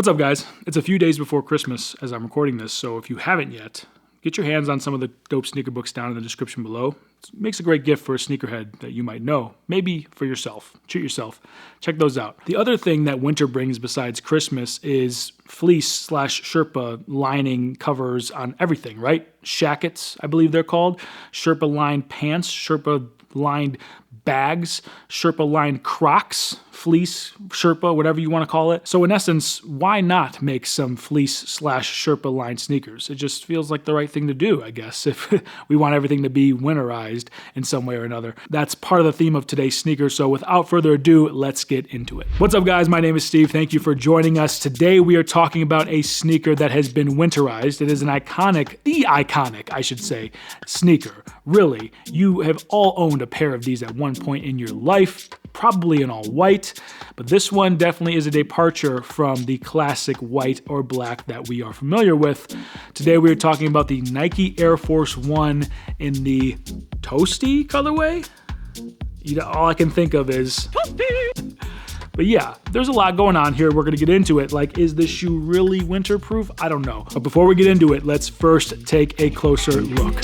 What's up, guys? It's a few days before Christmas as I'm recording this, so if you haven't yet, get your hands on some of the dope sneaker books down in the description below. It makes a great gift for a sneakerhead that you might know. Maybe for yourself. Treat yourself. Check those out. The other thing that winter brings besides Christmas is fleece/Sherpa lining covers on everything, right? Shackets, I believe they're called. Sherpa lined pants, Sherpa lined bags, Sherpa lined Crocs, fleece, Sherpa, whatever you want to call it. So in essence, why not make some fleece/Sherpa lined sneakers? It just feels like the right thing to do, I guess, if we want everything to be winterized in some way or another. That's part of the theme of today's sneakers. So without further ado, let's get into it. What's up, guys? My name is Steve. Thank you for joining us. Today we are talking about a sneaker that has been winterized. It is an iconic, I should say, sneaker. Really, you have all owned a pair of these at one point in your life, probably in all white, but this one definitely is a departure from the classic white or black that we are familiar with. Today we are talking about the Nike Air Force One in the Toasty colorway. All I can think of is Toasty. But yeah, there's a lot going on here. We're going to get into it. Like, is this shoe really winterproof? I don't know. But before we get into it, let's first take a closer look.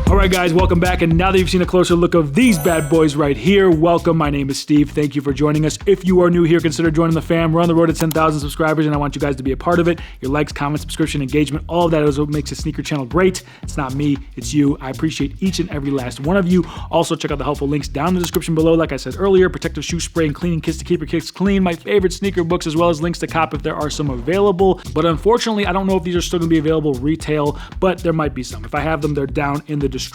Alright guys, welcome back, and now that you've seen a closer look of these bad boys right here, welcome. My name is Steve. Thank you for joining us. If you are new here, consider joining the fam. We're on the road to 10,000 subscribers, and I want you guys to be a part of it. Your likes, comments, subscription, engagement, all of that is what makes a sneaker channel great. It's not me, it's you. I appreciate each and every last one of you. Also, check out the helpful links down in the description below. Like I said earlier, protective shoe spray and cleaning kits to keep your kicks clean, my favorite sneaker books, as well as links to cop if there are some available. But unfortunately, I don't know if these are still going to be available retail, but there might be some. If I have them, they're down in the description.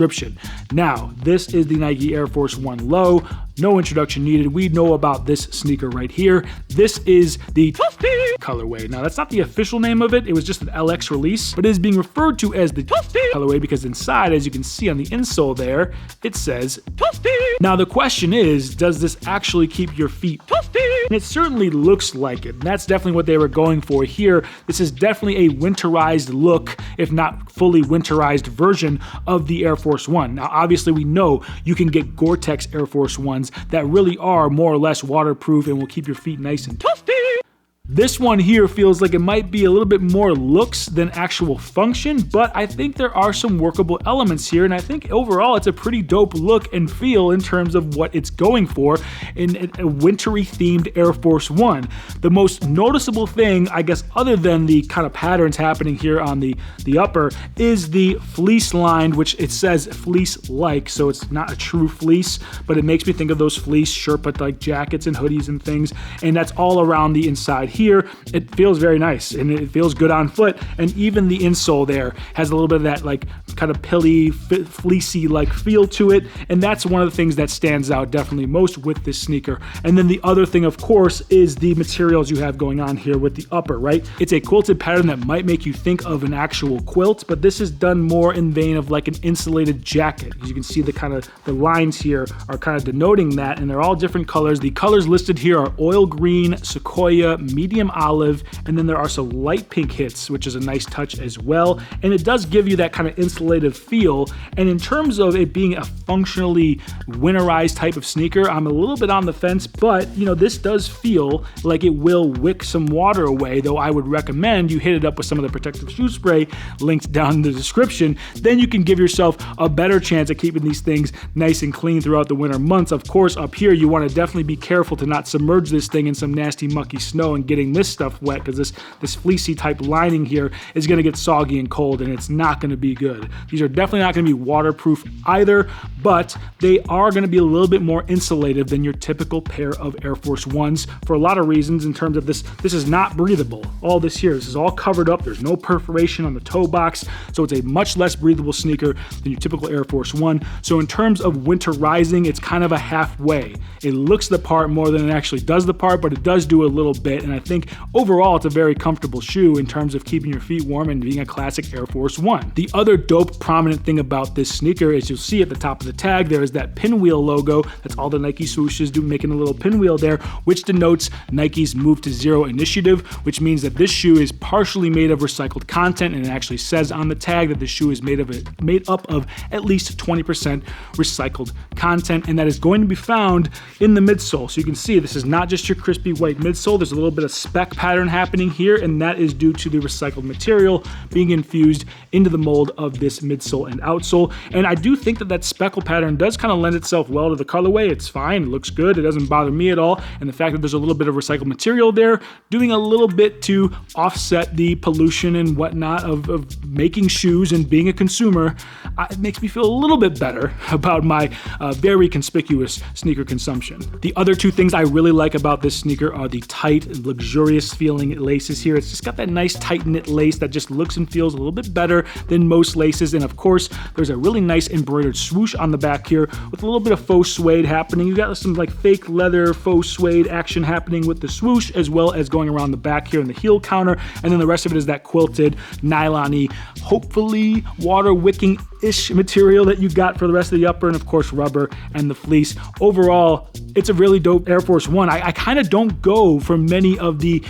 Now, this is the Nike Air Force One Low. No introduction needed. We know about this sneaker right here. This is the Toasty colorway. Now, that's not the official name of it. It was just an LX release, but it is being referred to as the Toasty colorway because inside, as you can see on the insole there, it says Toasty. Now, the question is, does this actually keep your feet toasty? And it certainly looks like it. And that's definitely what they were going for here. This is definitely a winterized look, if not fully winterized version of the Air Force One. Now, obviously, we know you can get Gore-Tex Air Force Ones that really are more or less waterproof and will keep your feet nice and toasty. This one here feels like it might be a little bit more looks than actual function, but I think there are some workable elements here, and I think overall it's a pretty dope look and feel in terms of what it's going for in a wintry themed Air Force One. The most noticeable thing, I guess, other than the kind of patterns happening here on the upper, is the fleece lined, which it says fleece-like, so it's not a true fleece, but it makes me think of those fleece Sherpa-like jackets and hoodies and things, and that's all around the inside here. It feels very nice and it feels good on foot, and even the insole there has a little bit of that like kind of pilly, fleecy like feel to it, and that's one of the things that stands out definitely most with this sneaker. And then the other thing, of course, is the materials you have going on here with the upper, right? It's a quilted pattern that might make you think of an actual quilt, but this is done more in vein of like an insulated jacket. As you can see, the lines here are kind of denoting that, and they're all different colors. The colors listed here are oil green, sequoia, medium olive, and then there are some light pink hits, which is a nice touch as well. And it does give you that kind of insulated feel. And in terms of it being a functionally winterized type of sneaker, I'm a little bit on the fence, but this does feel like it will wick some water away, though I would recommend you hit it up with some of the protective shoe spray linked down in the description. Then you can give yourself a better chance at keeping these things nice and clean throughout the winter months. Of course, up here, you want to definitely be careful to not submerge this thing in some nasty mucky snow and getting this stuff wet, because this fleecy type lining here is going to get soggy and cold, and it's not going to be good. These are definitely not going to be waterproof either, but they are going to be a little bit more insulative than your typical pair of Air Force Ones for a lot of reasons. In terms of this is not breathable. All this here, this is all covered up. There's no perforation on the toe box, so it's a much less breathable sneaker than your typical Air Force One. So in terms of winterizing, it's kind of a halfway. It looks the part more than it actually does the part, but it does do a little bit, and I think overall it's a very comfortable shoe in terms of keeping your feet warm and being a classic Air Force One. The other dope prominent thing about this sneaker is you'll see at the top of the tag there is that pinwheel logo. That's all the Nike swooshes do, making a little pinwheel there, which denotes Nike's Move to Zero initiative, which means that this shoe is partially made of recycled content, and it actually says on the tag that the shoe is made up of at least 20% recycled content, and that is going to be found in the midsole. So you can see this is not just your crispy white midsole. There's a little bit of speck pattern happening here, and that is due to the recycled material being infused into the mold of this midsole and outsole. And I do think that speckle pattern does kind of lend itself well to the colorway. It's fine, it looks good, it doesn't bother me at all. And the fact that there's a little bit of recycled material there, doing a little bit to offset the pollution and whatnot of making shoes and being a consumer, it makes me feel a little bit better about my very conspicuous sneaker consumption. The other two things I really like about this sneaker are the tight, luxurious feeling laces here. It's just got that nice tight knit lace that just looks and feels a little bit better than most laces. And of course, there's a really nice embroidered swoosh on the back here with a little bit of faux suede happening. You got some like fake leather faux suede action happening with the swoosh, as well as going around the back here in the heel counter. And then the rest of it is that quilted, nylon-y, hopefully water wicking-ish material that you got for the rest of the upper, and of course rubber and the fleece. Overall, it's a really dope Air Force One. I kind of don't go for many of the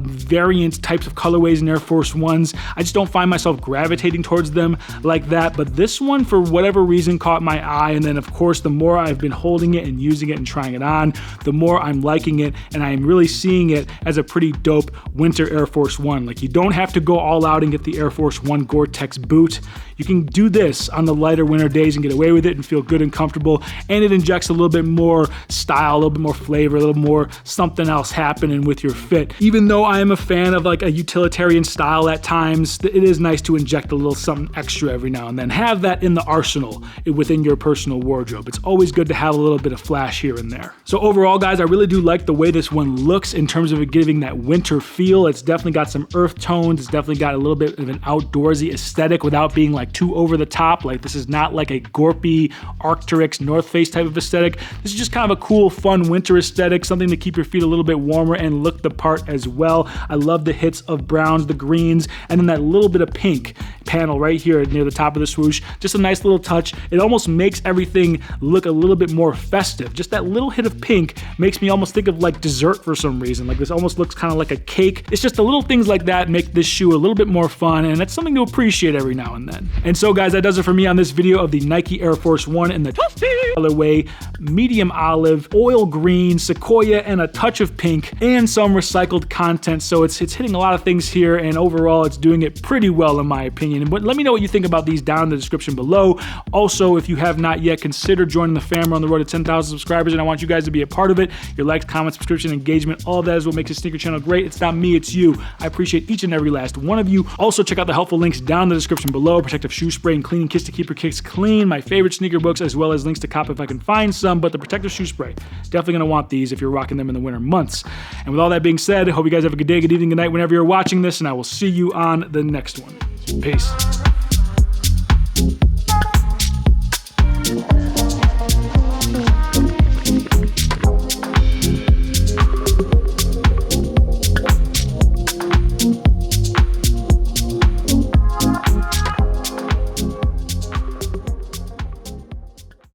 variant types of colorways in Air Force Ones. I just don't find myself gravitating towards them like that, but this one for whatever reason caught my eye, and then of course the more I've been holding it and using it and trying it on, the more I'm liking it, and I'm really seeing it as a pretty dope winter Air Force One. Like, you don't have to go all out and get the Air Force One Gore-Tex boot. You can do this on the lighter winter days and get away with it and feel good and comfortable, and it injects a little bit more style, a little bit more flavor, a little more something else happening with your fit. Even though I am a fan of like a utilitarian style at times, it is nice to inject a little something extra every now and then. Have that in the arsenal within your personal wardrobe. It's always good to have a little bit of flash here and there. So overall, guys, I really do like the way this one looks in terms of it giving that winter feel. It's definitely got some earth tones. It's definitely got a little bit of an outdoorsy aesthetic without being like too over the top. Like, this is not like a Gorpy, Arc'teryx, North Face type of aesthetic. This is just kind of a cool, fun winter aesthetic, something to keep your feet a little bit warmer and look the part as well. I love the hits of browns, the greens, and then that little bit of pink panel right here near the top of the swoosh. Just a nice little touch. It almost makes everything look a little bit more festive. Just that little hit of pink makes me almost think of like dessert for some reason. Like, this almost looks kind of like a cake. It's just the little things like that make this shoe a little bit more fun, and that's something to appreciate every now and then. And so guys, that does it for me on this video of the Nike Air Force One in the Toasty colorway, medium olive, oil green, sequoia, and a touch of pink, and some recycled content. So it's hitting a lot of things here, and overall it's doing it pretty well in my opinion. But let me know what you think about these down in the description below. Also, if you have not yet, consider joining the fam. We're on the road to 10,000 subscribers, and I want you guys to be a part of it. Your likes, comments, subscription, engagement, all of that is what makes this sneaker channel great. It's not me, it's you. I appreciate each and every last one of you. Also, check out the helpful links down in the description below. Protective shoe spray and cleaning kits to keep your kicks clean, my favorite sneaker books, as well as links to cop if I can find some. But the protective shoe spray, definitely gonna want these if you're rocking them in the winter months. And with all that being said, I hope you guys have a good day, good evening, good night whenever you're watching this, and I will see you on the next one. Peace.